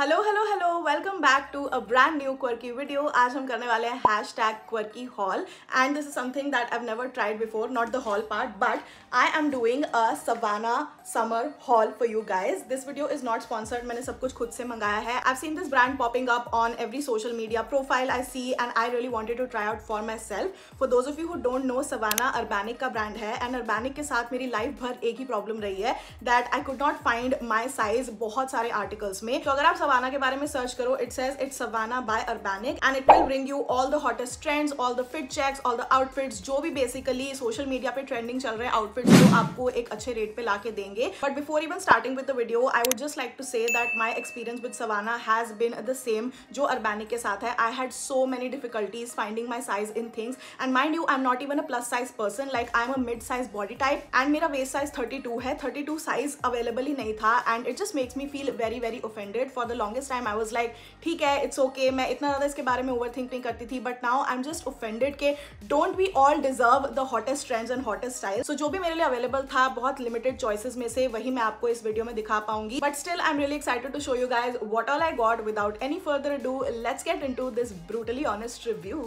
Hello hello hello, welcome back to a brand new quirky video. आज हम करने वाले हैं #quirky haul and this is something that I have never tried before, not the haul part but I am doing a Savana summer haul for you guys. This video is not sponsored, मैंने सब कुछ खुद से मंगाया है। I have seen this brand popping up on every social media profile I see and I really wanted to try out for myself. For those of you who don't know, Savana Urbanic का brand है and Urbanic के साथ मेरी life भर एक ही problem रही है that I could not find my size बहुत सारे आर्टिकल्स में। तो अगर आप सवाना के बारे में सर्च करो, it says it's Savana by Urbanic and it will bring you all the hottest trends, all the fit checks, all the outfits, जो भी बेसिकली सोशल मीडिया पे ट्रेंडिंग चल रहे हैं आउटफिट्स, जो आपको एक अच्छे रेट पे लाके देंगे। But before even starting with the video, I would just like to say that my experience with Savana has been the same जो अर्बैनिक के साथ है। I had so many difficulties finding my size in things and mind you, I am not even a plus size person, like I am a mid size body type and मेरा waist size 32 है। 32 size available ही नहीं था and it just makes me feel very very offended. For the longest time I was like ठीक है, it's okay, मैं इतना ज़्यादा इसके बारे में ओवरथिंक नहीं करती थी, but now I am just offended के don't we all deserve the hottest trends and hottest style. So जो भी मेरे लिए अवेलेबल था, बहुत लिमिटेड चॉइसेस में से, वही मैं आपको इस वीडियो में दिखा पाऊंगी। But still I am really excited to show you guys what all I got. Without any further ado, let's get into this brutally honest review.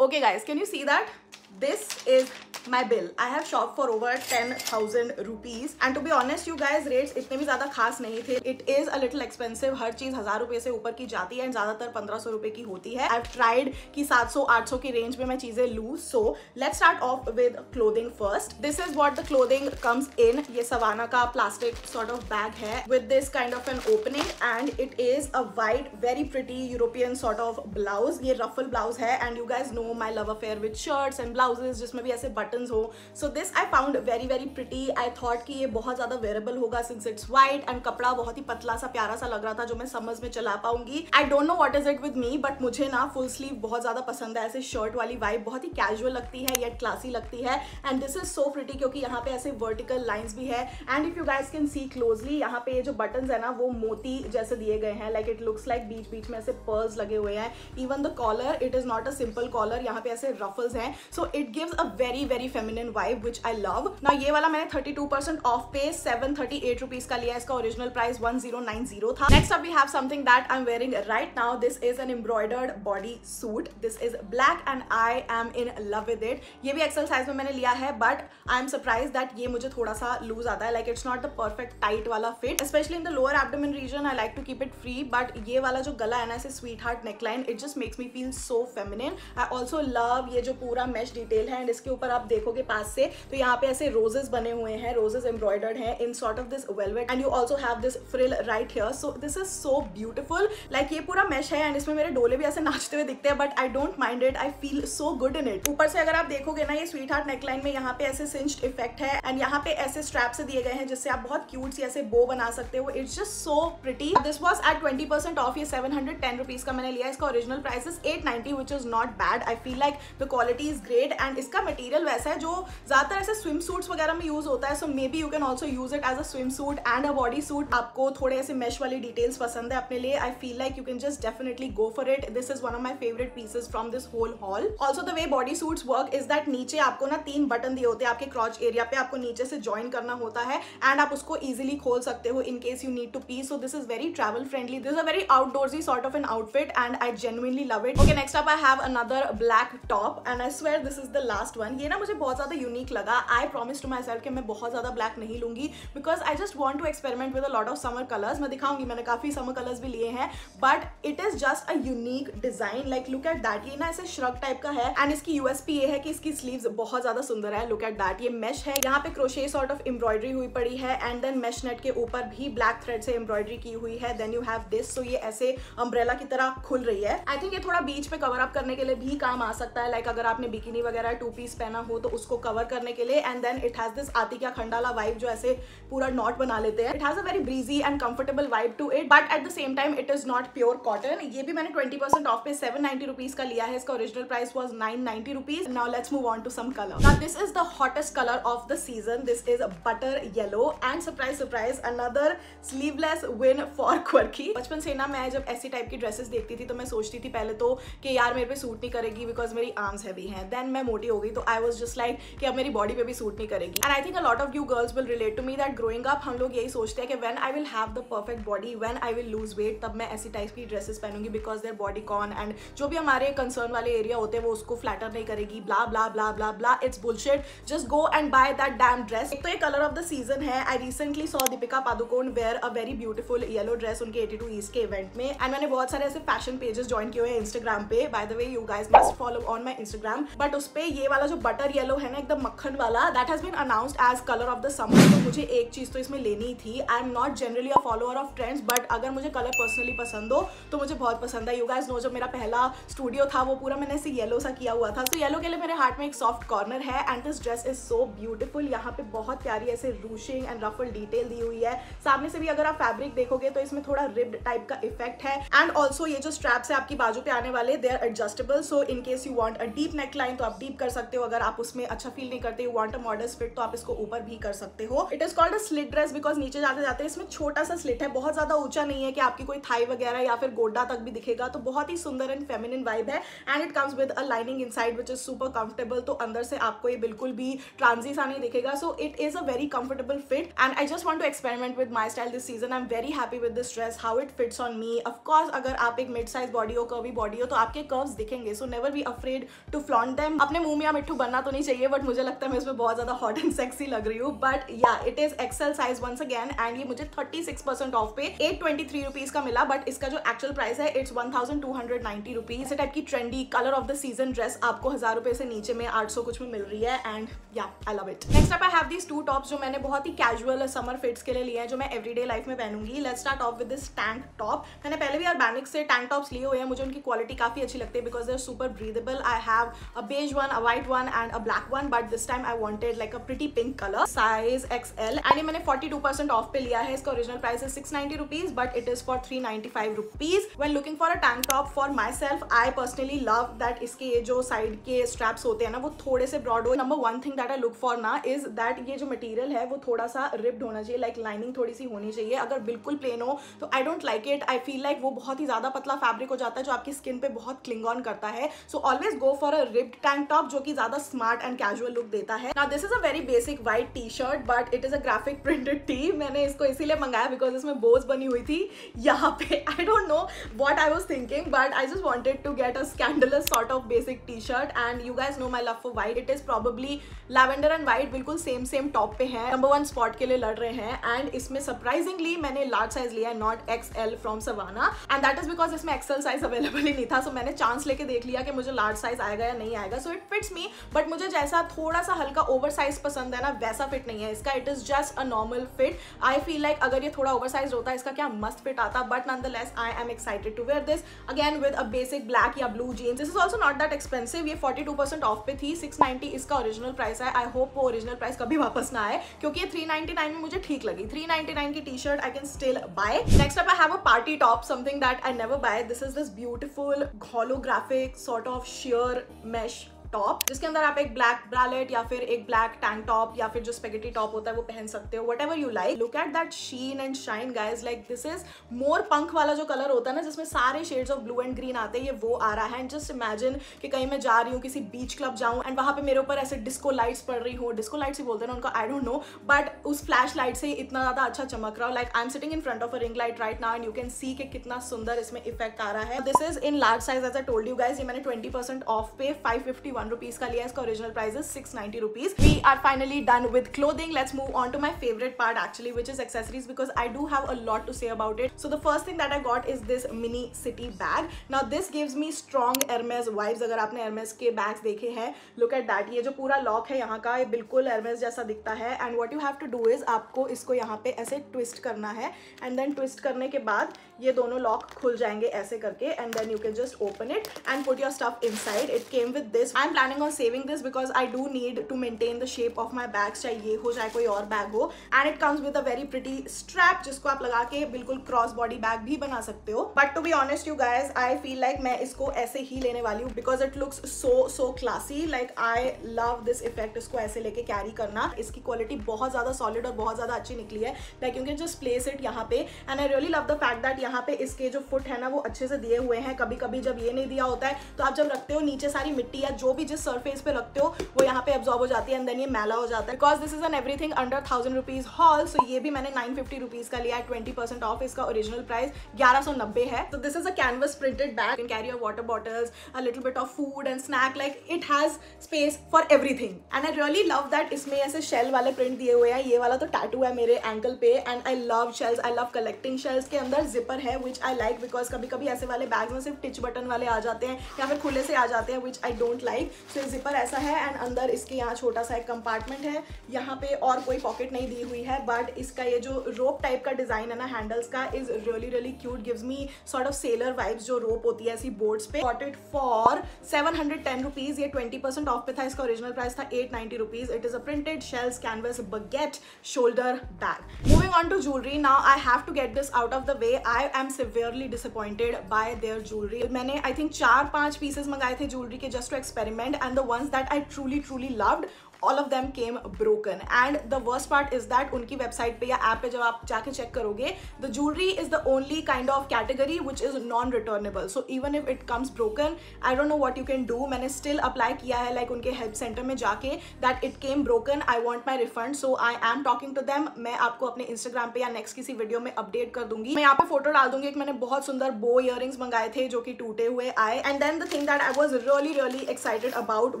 Okay guys, can you see that? This is my bill. I have shopped for over 10,000 rupees and to be honest you guys, rates इतने भी ज़्यादा खास नहीं थे. It is a little expensive. हर चीज़ 1000 रुपये से ऊपर की जाती है and ज़्यादातर 1500 रुपये की होती है. I've tried कि 700-800 की रेंज में मैं चीज़ें लूँ. So let's start off with clothing first. This is what the clothing comes in. ये सवाना का plastic sort of bag है with this kind of an opening and it is a white very pretty European sort of blouse. ये ruffle blouse है and you guys know my love affair with shirts and blouses जिसमें भी ऐसे buttons हो. So this I found very very pretty. I thought कि ये बहुत ज़्यादा wearable होगा since it's white and कपड़ा बहुत ही पतला सा प्यारा सा लग रहा था जो मैं समर्स में चला पाऊंगी. I don't know what is it with me but मुझे ना full sleeve बहुत ज़्यादा पसंद है. ऐसे शर्ट वाली वाइब बहुत ही कैजुअल लगती है yet क्लासी लगती है and this is so pretty क्योंकि यहाँ पे ऐसे vertical lines भी है and if you guys can see closely, यहाँ पे ये जो buttons है ना वो मोती जैसे दिए गए हैं. Like it looks like बीच बीच में ऐसे pearls लगे हुए हैं. Even the collar, it is not a simple collar. यहाँ पे ऐसे ruffles हैं. So it gives a very very feminine vibe which I love. Now ये वाला मैंने 32% ऑफ पे 738 रुपीज का लिया. इसका ओरिजिनल प्राइस 1090 था. Next up we have something that I'm wearing right now. This is an embroidered body suit. This is black and I am in love with it. ये भी एक्सेल साइज में मैंने लिया है but I am surprised that ये मुझे थोड़ा सा लूज आता है. Like it's not the perfect tight वाला fit. Especially in the lower abdomen region I like to keep it free but ये वाला जो गला है ना ऐसे sweetheart neckline, it just makes me feel so feminine. I also love ये जो पूरा mesh detail है and इसके ऊपर आप देखोगे पास से तो यहाँ पे ऐसे रोजेस बने हुए हैं, रोजेस एम्ब्रॉयडर्ड हैं in sort of this velvet and you also have this frill right here. So this is so beautiful. Like ये पूरा मैश है एंड इसमें मेरे डोले भी ऐसे नाचते हुए दिखते हैं but I don't mind it. I feel so good in it. ऊपर से अगर आप देखोगे ना, ये स्वीट हार्ट नेकलाइन में यहाँ पे ऐसे सिंच्ड इफेक्ट है एंड यहाँ पे ऐसे स्ट्रैप से दिए गए हैं जिससे आप बहुत क्यूट सी ऐसे बो बना सकते हो. It's just so pretty. This was at 20% of. ये 710 रुपीज का मैंने लिया. इसका original price is 890 which is not bad. I feel like the quality is great and इसका मटीरियल वैसा है जो ज्यादातर ऐसे स्विम सूट्स वगैरह में यूज होता है. So maybe you can also use it as a swimsuit and a bodysuit. आपको थोड़े ऐसे मेश वाली डिटेल्स पसंद है अपने लिए, I feel like you can just definitely go for it. This is one of my favourite pieces from this whole haul. Also the way body suits work is that नीचे आपको ना 3 button दिए होते हैं आपके क्रॉच एरिया पे. आपको नीचे से ज्वाइन करना होता है एंड आप उसको इजिली खोल सकते हो in case you need to pee. So this is very travel friendly. This is a very outdoorsy sort of an outfit and I genuinely love it. Okay, next up I have another black top and I swear this is the last one. ये ना मुझे बहुत ज्यादा unique लगा. I promise to myself कि मैं बहुत ज्यादा ब्लैक नहीं लूंगी because I just want to experiment with a lot of summer colours. मैं दिखाऊंगी, मैंने काफी समर कलर्स भी लिए हैं but it is just a unique design. Like look at that. ये ना ऐसे श्रग टाइप का है एंड इसकी यूएसपी ये है कि इसकी स्लीव्स बहुत ज्यादा सुंदर है. Look at that. ये मेश है, यहाँ पे क्रोशे सॉर्ट ऑफ एम्ब्रॉयडरी हुई पड़ी है एंड देन मेश नेट के ऊपर भी ब्लैक थ्रेड से एम्ब्रॉयडरी की हुई है. Then you have this. So ये ऐसे अम्ब्रेला की तरह खुल रही है. आई थिंक ये थोड़ा बीच पे कवर अप करने के लिए भी काम आ सकता है. लाइक अगर आपने बिकिनी वगैरह 2 पीस पहना हो तो उसको कवर करने के लिए. And then it has this आती क्या खंडाला वाइब जो ऐसे पूरा नॉट बना लेते हैं. It has a very breezy and comfortable vibe to it but at the same time it is not pure cotton. ये भी मैंने 20% ऑफ पे 790 रुपीज का लिया है. इसका original price was 990 rupees. Now let's move on to some colour. Now this is the hottest colour of the season. This is butter yellow and surprise surprise another sleeveless win for quirky. बचपन से ना मैं जब ऐसी type की dresses देखती थी तो मैं सोचती थी पहले तो कि यार मेरे पे सूट नहीं करेगी बिकॉज मेरी आर्म्स हैवी हैं. देन मैं मोटी हो गई तो आई वाज जस्ट लाइक कि अब मेरी बॉडी पे भी सूट नहीं करेगी। And I think a lot of you girls will relate to me that growing up हम लोग यही सोचते हैं कि when I will have the perfect body, when I will lose weight, तब मैं ऐसी टाइप की ड्रेसेस पहनूंगी because their bodycon and जो भी हमारे कंसर्न वाले एरिया होते हैं वो उसको फ्लैटर नहीं करेगी, blah blah blah blah blah. It's bullshit, just go and buy that damn dress. एक तो ये कलर ऑफ द सीजन है। I recently saw Deepika Padukone wear a very beautiful yellow dress उनके 82 ईस्ट के इवेंट में, एंड मैंने बहुत सारे ऐसे फैशन पेजेस ज्वाइन किए हुए हैं इंस्टाग्राम पे। By the way you guys must follow on my Instagram. But उस पे ये वाला जो बटर येलो है ना, एकदम मक्खन वाला, that has been announced as colour of the summer. तो मुझे एक चीज तो इसमें लेनी थी। I am not generally a follower of trends, but अगर मुझे कलर पर्सनली पसंद हो तो मुझे बहुत पसंद है। यू गाइस नो, जब मेरा पहला स्टूडियो था वो पूरा मैंने ऐसे येलो सा किया हुआ था, तो येलो के लिए मेरे हार्ट में एक सॉफ्ट कॉर्नर है। And this dress is so beautiful. यहाँ पे बहुत प्यारी ऐसे रूशिंग एंड रफल डिटेल दी हुई है। सामने से भी अगर आप फैब्रिक देखोगे तो इसमें थोड़ा रिब्ड टाइप का इफेक्ट है। एंड ऑल्सो ये जो स्ट्रैप्स है आपकी बाजू पे आने वाले, they are adjustable, so in case you want a deep neckline तो आप डीप कर सकते हो। अगर आप उसमें अच्छा फील नहीं करते, you want a modern fit, तो आप इसको ऊपर भी कर सकते हो। It is called a slit dress because नीचे जाते जाते इसमें छोटा सा स्लिट है, बहुत ज्यादा ऊंचा नहीं है कि आपकी कोई थाई वगैरह या फिर गोड्डा तक भी दिखेगा। तो बहुत ही सुंदर एंड फेमिनिन वाइब है। And it comes with a lining inside which is super comfortable, तो अंदर से आपको ये बिल्कुल भी ट्रांजी सा नहीं दिखेगा। So it is a very comfortable fit and I just want to experiment with my style this season. I am very happy with this dress, how it fits on me. Of course अगर आप एक mid size body हो, curvy body हो, तो आपके curves दिखेंगे, so never be afraid to flaunt them. अपने मुंह में मिट्टू बनना तो नहीं चाहिए, बट मुझे लगता है मैं इसमें बहुत ज्यादा हॉट एंड सेक्सी लग रही हूँ। But yeah it is XL size once again, and ये मुझे 36% ऑफ पे 823 रुपीज का मिला। बट इसका जो एक्चुअल प्राइस है इट्स 1290 रुपीज। इस टाइप की trendy colour of the season dress आपको 1000 रुपए से नीचे में 800 कुछ में मिल रही है। And yeah I love it. Next up I have these two tops जो मैंने बहुत ही कैजुअल समर फिट्स के लिए लिए हैं, जो मैं एवरीडे लाइफ में पहनूंगी। Let's start off with this tank top. मैंने पहले भी अर्बैनिक से टैंक टॉप्स लिए हुए हैं, मुझे उनकी क्वालिटी काफी अच्छी लगती है because they are super breathable. I have a beige one, a white one and a black one, but this time I wanted like a pretty pink colour, size XL। एंड ये मैंने 42% ऑफ पे लिया है। इसका ओरिजिनल प्राइस है 690 rupees, but it is for 395 rupees. When looking for a tank top for my self, I personally love that इसके ये जो साइड के स्ट्रैप्स होते हैं ना, वो थोड़े से ब्रॉड हो। Number one thing that I look for ना इज दैट ये जो मटेरियल है वो थोड़ा सा रिप्ड होना चाहिए, लाइक लाइनिंग थोड़ी सी होनी चाहिए। अगर बिल्कुल प्लेन हो तो I don't like it. I feel like वो बहुत ही ज्यादा पतला फैब्रिक हो जाता है जो आपकी स्किन पे बहुत क्लिंग ऑन करता है। So always go for a ripped tank top जो कि ज्यादा स्मार्ट एंड कैजुअल लुक देता है। Now this is a very basic white T shirt, but it is a graphic printed T. मैंने इसको इसीलिए मंगाया बिकॉज इसमें बोज बनी हुई थी यहाँ पे। I don't know what I was thinking, but I just wanted to get a scandalous sort of basic T-shirt. And you guys know my love for white. It is probably lavender and white बिल्कुल सेम सेम top पे है, number 1 spot के लिए लड़ रहे हैं। एंड इसमें सरप्राइजिंगली मैंने लार्ज साइज लिया है, not XL from Savana, and that is because इसमें XL साइज अवेलेबल ही नहीं था। सो मैंने चांस लेके देख लिया कि मुझे लार्ज साइज आएगा या नहीं आएगा। So it fits me, but मुझे जैसा थोड़ा सा हल्का ओवर साइज पसंद है ना, वैसा फिट नहीं है इसका। It is just a normal fit. I feel like अगर ये थोड़ा ओवर साइज होता इसका क्या मस्त फिट आता, but nonetheless I am excited to wear this again with a basic black या blue jeans. This is also not that expensive. ये 42% ऑफ पे थी, 690 इसका ओरिजिनल प्राइस है। आई होप वो ओरिजिनल प्राइस कभी वापस ना आए, क्योंकि ये 399 में मुझे ठीक लगी। 399 की T-shirt I can still buy. Next up I have a party top, something that I never buy. This is this beautiful holographic sort of sheer mesh top, जिसके अंदर आप एक ब्लैक ब्रालेट या फिर एक ब्लैक टैंक टॉप या फिर जो स्पेगेटी टॉप होता है वो पहन सकते हो, whatever you like. Look at that sheen and shine guys, like this is मोर पंख वाला जो कलर होता है ना, जिसमें सारे shades of blue and green आते हैं, ये वो आ रहा है। एंड जस्ट इमेजिन कि कहीं मैं जा रही हूँ किसी बीच क्लब जाऊँ एंड वहां पे मेरे ऊपर ऐसे डिस्को लाइट्स पड़ रही हो, डिस्को लाइट्स ही बोलते हैं ना उनको, आई डोंट नो, बट उस फ्लैश लाइट से इतना ज्यादा अच्छा चमक रहा हो। Like I am sitting in front of a ring light right now and you can see कि कितना सुंदर इसमें इफेक्ट आ रहा है। This is in large size as I told you guys. ये मैंने 20% ऑफ पे 551 रुपीज का लिया। इसका original price is 690 rupees. We are finally done with clothing. Let's move on to my favorite part actually, which is accessories, because I do have a lot to say about it. So the first thing that I got is this mini city bag. Now this gives me strong Hermes vibes. अगर आपने Hermes के bags देखे हैं, look at that. ये जो पूरा lock है यहाँ का, ये बिल्कुल Hermes जैसा दिखता है। And what you have to do is आपको इसको यहाँ पे ऐसे ट्विस्ट करना है, and then ट्विस्ट करने के बाद ये दोनों लॉक खुल जाएंगे ऐसे करके, and then you can just open it and put your stuff inside. It came with this. I'm planning on saving this because I do need to maintain the shape of my bags, चाहे ये हो चाहे कोई और bag हो। And it comes with a very pretty strap जिसको आप लगा के बिल्कुल क्रॉस बॉडी बैग भी बना सकते हो। But to be honest you guys, I feel like मैं इसको ऐसे ही लेने वाली हूँ because it looks so classy. Like I love this effect, इसको ऐसे लेके कैरी करना। इसकी क्वालिटी बहुत ज्यादा सॉलिड और बहुत ज्यादा अच्छी निकली है। Like you can just place it यहाँ पे, and I really love the fact that यहाँ पे इसके जो फुट है ना वो अच्छे से दिए हुए हैं। कभी कभी जब ये नहीं दिया होता है तो आप जब रखते हो नीचे सारी मिट्टी या जो भी भी जिस सरफेस पे रखते हो वो यहाँ पे एब्जॉर्ब हो जाती है एंड देन ये मैला हो जाता है। Because this is an everything under 1000 rupees haul, so ये भी मैंने 950 रुपीज का लिया है, 20% ऑफ। इसका ओरिजिनल प्राइस 1190 है। तो this is a canvas printed bag, can carry your water bottles, a little bit of food and snack, like it has space for everything and I really love that. इसमें ऐसे shell वाले print दिए हुए हैं, ये वाला तो tattoo है मेरे एंकल पे and I love shells, I love collecting shells. के अंदर जिपर है विच आई लाइक बिकॉज कभी कभी ऐसे वाले बैग्स में सिर्फ टिच बटन वाले आ जाते हैं या फिर खुले से आ जाते हैं विच आई डोंट लाइक। सो ये जिपर ऐसा है एंड अंदर इसके यहाँ छोटा सा एक कंपार्टमेंट है, यहाँ पे और कोई पॉकेट नहीं दी हुई है, बट इसका ये जो रोप टाइप का डिजाइन है ना हैंडल्स का is really really cute, gives me sort of seller vibes जो रोप होती है ऐसी बोर्ड्स पे। गॉट इट फॉर 710 रुपीज, ये 20% ऑफ पे था, इसका ओरिजिनल प्राइस था 890 rupees. It is a printed shells canvas baguette shoulder bag. Moving on to jewellery now, I have to get this out of the way. I am severely disappointed by their jewelry. मैंने I think 4-5 pieces मंगाए थे jewelry के just to experiment and the ones that I truly loved, all of them came broken and the worst part is that उनकी website पे या app पे जब आप जाके चेक करोगे the jewelry is the only kind of category which is non-returnable, so even if it comes broken I don't know what you can do. मैंने still apply किया है like उनके हेल्प सेंटर में जाके that it came broken, I want my refund, so I am talking to them. मैं आपको अपने Instagram पे या नेक्स्ट किसी वीडियो में अपडेट कर दूंगी। मैं यहाँ पे फोटो डाल दूंगी। एक मैंने बहुत सुंदर बो इयररिंग्स मंगाए थे जो कि टूटे हुए आए and then the thing that I was really excited about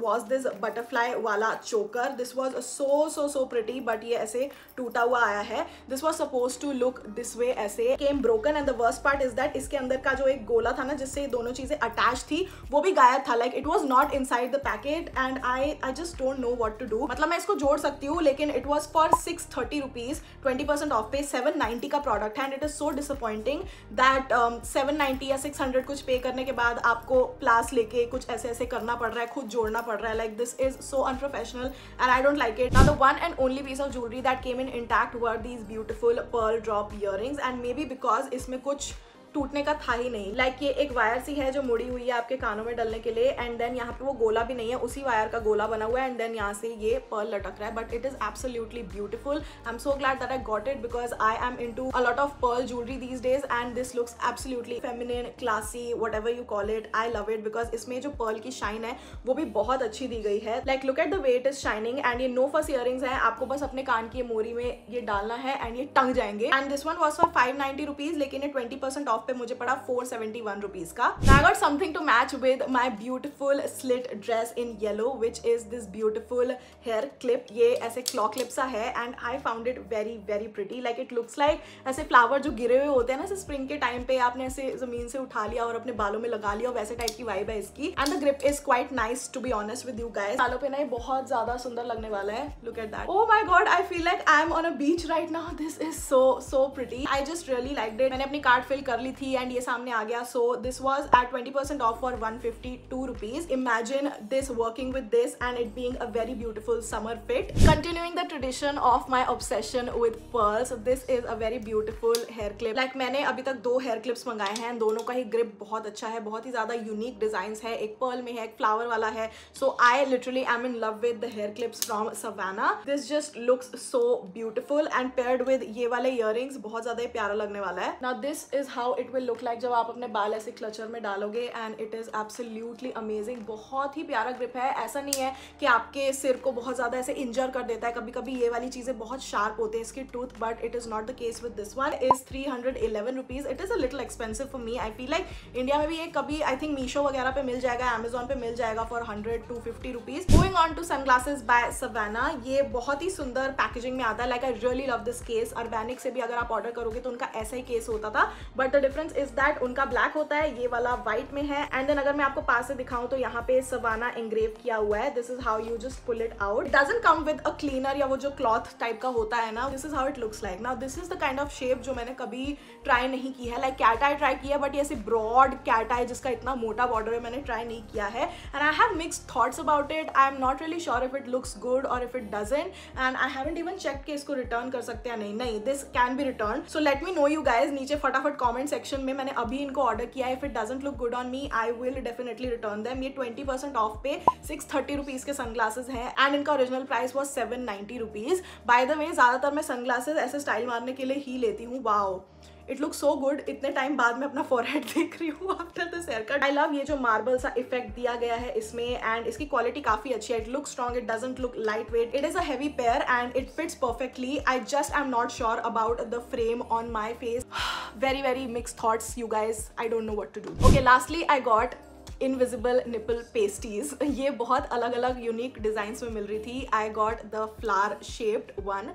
was this butterfly वाला choker. This was so pretty, but ये ऐसे टूटा हुआ आया है। This was supposed to look this way, ऐसे came broken and the worst part is that इसके अंदर का जो एक गोला था ना जिससे ये दोनों चीजें अटैच थी वो भी गायब था, like it was not inside the packet and I just don't know what to do। मतलब मैं इसको जोड़ सकती हूँ लेकिन it was for 630 rupees, 20% of पे 790 का प्रोडक्ट है and it is so disappointing that 790 या 600 कुछ पे करने के बाद आपको प्लास लेके कुछ ऐसे करना पड़ रहा है, खुद जोड़ना पड़ रहा है। like this is so unprofessional and I don't like it. Now the one and only piece of jewelry that came in intact were these beautiful pearl drop earrings and maybe because इसमें कुछ टूटने का था ही नहीं। Like ये एक wire सी है जो मुड़ी हुई है आपके कानों में डलने के लिए एंड देन यहाँ पे वो गोला भी नहीं है, उसी वायर का गोला बना हुआ है एंड देन यहाँ से ये पर्ल लटक रहा है, but it is absolutely beautiful. I am so glad that I got it because I am into a lot of pearl jewellery these days and this looks absolutely feminine, classy, whatever you call it. I love it because इसमें जो Perl की shine है वो भी बहुत अच्छी दी गई है। Like look at the way it is shining and ये नो फस इयररिंग्स है, आपको बस अपने कान की मोरी में ये डालना है एंड ये टंग जाएंगे। And this one was for 590 rupees लेकिन ये 20% ऑफ पे मुझे पड़ा 471 rupees का। Now I got something to match with my beautiful slit dress in yellow, which is this beautiful hair clip. ये ऐसे claw clip सा है and I found it very pretty. Like it looks like ऐसे flower जो गिरे हुए होते हैं ना, ऐसे स्प्रिंग के टाइम पे आपने ऐसे जमीन से उठा लिया और अपने बालों में लगा लिया, वैसे टाइप की वाइब है इसकी। And the grip is quite nice to be honest with you guys. बालों पे ना ये बहुत ज्यादा सुंदर लगने वाला है। Look at that. Oh my god, I feel like I am on a beach right now. This is so pretty. I just really liked it. मैंने अपनी कार्ड फिल कर ली थी एंड ये सामने आ गया। So this was at 20% off for 152 rupees. Imagine this working with this and it being a very beautiful summer fit. Continuing the tradition of my obsession with pearls, this is a very beautiful hair clip. Like मैंने अभी तक 2 hair clips मंगाए हैं, दोनों का ही grip बहुत अच्छा है, बहुत ही ज्यादा यूनिक डिजाइन है, एक पर्ल में है, एक फ्लावर वाला है। So I literally am in love with the hair clips from Savannah. This just looks so beautiful and paired with ये वाले earrings बहुत ज्यादा ही प्यारा लगने वाला है। Now this is how it will look like जब आप अपने बाल ऐसे क्लचर में डालोगे and it is absolutely amazing. बहुत ही प्यारा ग्रिप है, ऐसा नहीं है कि आपके सिर को बहुत ज्यादा ऐसे इंजर कर देता है। कभी कभी ये वाली चीजें बहुत शार्प होते हैं इसकी tooth, but it is not the case with this one. Is 311 rupees. It is a little expensive for me. I feel like India में भी ये कभी आई थिंक मीशो वगैरह पे मिल जाएगा, अमेजोन पे मिल जाएगा for 100-250 rupees. Moving on to sunglasses by Savana. ये बहुत ही सुंदर पैकेजिंग में आता है। Like I really love this case. Urbanic से भी अगर आप ऑर्डर करोगे तो उनका ऐसा ही केस होता था, but the difference is that उनका ब्लैक होता है, ये वाला व्हाइट में है। एंड देन अगर मैं आपको पास से दिखाऊं तो यहाँ पे सवाना एंग्रेव किया हुआ है। This is how you just pull it out. It doesn't come with a cleaner या वो जो क्लॉथ टाइप का होता है ना। This is how it looks like. Now this is the kind of shape जो मैंने कभी ट्राई नहीं की है। लाइक कैट आई ट्राई किया, बट ये ऐसे ब्रॉड कैट आई जिसका इतना मोटा बॉर्डर है मैंने ट्राई नहीं किया है। And I have mixed thoughts about it. I am not really sure if it looks good और if it doesn't, and I haven't even check कि इसको रिटर्न कर सकते हैं नहीं। This can be return. So let me know you guys नीचे फटाफट comment section में। मैंने अभी इनको ऑर्डर किया है। If it doesn't look good on me I will definitely return them. ये 20% ऑफ पे 630 रुपीज के सनग्लासेस हैं एंड इनका original price was 790 rupees. By the way ज्यादातर मैं सनग्लासेस ऐसे स्टाइल मारने के लिए ही लेती हूँ। Wow, it look so good. इतने टाइम बाद में अपना फॉरहेड देख रही हूँ after this hair cut. I love ये जो मार्बल सा इफेक्ट दिया गया है इसमें, एंड इसकी क्वालिटी काफी अच्छी है। It look strong, it doesn't look light weight, it is a heavy pair and it fits perfectly. I just am not sure about the frame on my face. very mixed thoughts you guys, I don't know what to do. Okay, lastly I got invisible nipple pastries. ये बहुत अलग अलग unique design में मिल रही थी। I got the flower shaped one.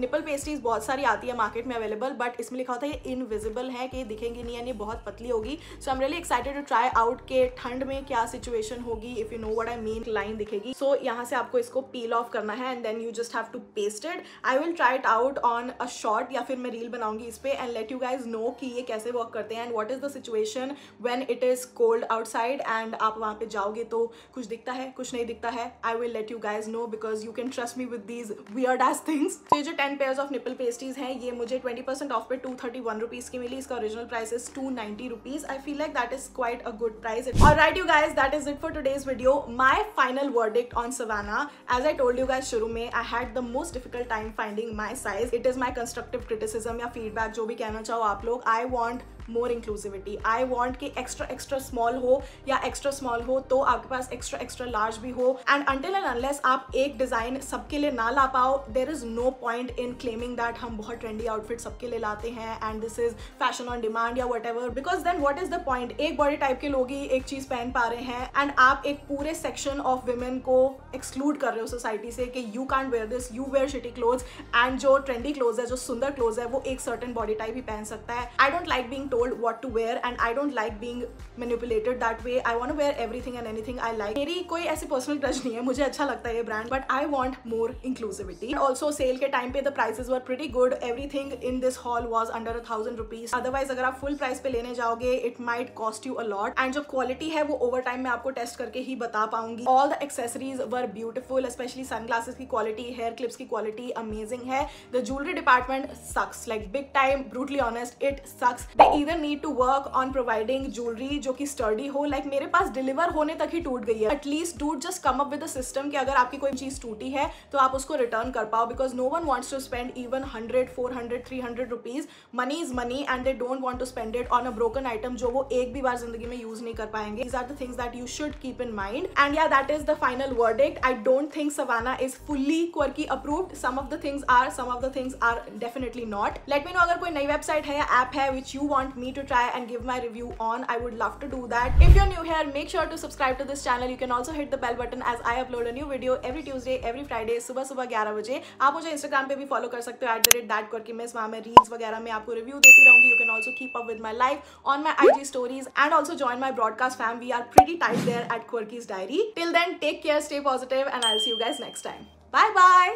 Nipple pastries बहुत सारी आती है मार्केट में अवेलेबल, बट इसमें लिखा होता है ये इनविजिबल है कि दिखेंगी नहीं, यानी बहुत पतली होगी। So I am really excited to try out के ठंड में क्या सिचुएशन होगी, if you know what I mean. Line दिखेगी। सो यहाँ से आपको इसको पील ऑफ करना है and then you just have to paste it. I will try it out on a short, या फिर मैं रील बनाऊंगी इस पे and let you guys know कि ये कैसे वर्क करते हैं and what is the situation when it is cold outside and आप वहां पे जाओगे तो कुछ दिखता है, कुछ नहीं दिखता है। I will let you guys know because you can trust me with these weird edge things. ये जो 10 पेयर्स ऑफ निपल पेस्टीज हैं ये मुझे 20% ऑफ पे 231 रुपीज की मिली। इसका original price is 290 rupees. I feel like that is quite a good price. Alright you guys, that is it for today's video. My final verdict on Savana, as I told you guys शुरू में, I had the most difficult time finding my size. It is my constructive criticism या feedback, जो भी कहना चाहो आप लोग। I want more inclusivity. I want कि एक्स्ट्रा स्मॉल हो या एक्स्ट्रा स्मॉल हो तो आपके पास एक्स्ट्रा लार्ज भी हो। एंड अंटिल एंड अनलेस आप एक डिजाइन सबके लिए ना ला पाओ, there is no point in claiming that हम बहुत ट्रेंडी आउटफिट सबके लिए लाते हैं and this is fashion on demand या whatever, because then what is the point. एक बॉडी टाइप के लोग ही एक चीज पहन पा रहे हैं एंड आप एक पूरे सेक्शन ऑफ वुमेन को एक्सक्लूड कर रहे हो सोसाइटी से कि you can't wear this, you wear shitty clothes. And जो ट्रेंडी क्लोथ्स है, जो सुंदर क्लोथ्स है, वो एक सर्टेन बॉडी टाइप ही पहन सकता है। I don't like being told what to wear and I don't like being manipulated that way. I want to wear everything and anything I like. मेरी कोई ऐसी पर्सनल क्रश नहीं है, मुझे अच्छा लगता है ये brand, but I want more inclusivity. Also sale के टाइम पे the prices were pretty good. Everything in this haul was under 1000 rupees. Otherwise अगर आप फुल प्राइस पे लेने जाओगे it might cost you a lot. And जो quality है वो ओवर टाइम में आपको टेस्ट करके ही बता पाऊंगी। All the accessories were beautiful, specially sunglasses की क्वालिटी, हेयर क्लिप्स की क्वालिटी अमेजिंग है। The jewellery department sucks, like big time, brutally honest, it sucks. They either need to work on providing jewellery जो कि sturdy हो। Like मेरे पास deliver होने तक ही टूट गई है। At least dude just come up with a system कि अगर आपकी कोई चीज टूटी है तो आप उसको रिटर्न कर पाओ, because no one wants to spend even 100, 400, 300 rupees. Money is money and they don't want to spend it on a broken item जो वो एक भी बार जिंदगी में यूज नहीं कर पाएंगे। These are the things that you should keep in mind. And yeah, that is the final verdict. I don't think Savannah is fully quirky approved. Some of the things are, some of the things are definitely not. Let me know अगर कोई नई website है या app है which you want me to try and give my review on. I would love to do that. If you're new here, make sure to subscribe to this channel. You can also hit the bell button as I upload a new video every Tuesday, every Friday, सुबह 11 बजे। आप मुझे Instagram पे भी follow कर सकते हो @thatquirkymiss। वहाँ मैं रील्स वगैरह में आपको रिव्यू देती रहूंगी। You can also keep up with my life on my IG stories and also join my broadcast fam. We are pretty tight there at Quirky's Diary. Till then, take care, stay positive, and I'll see you guys next time. Bye bye.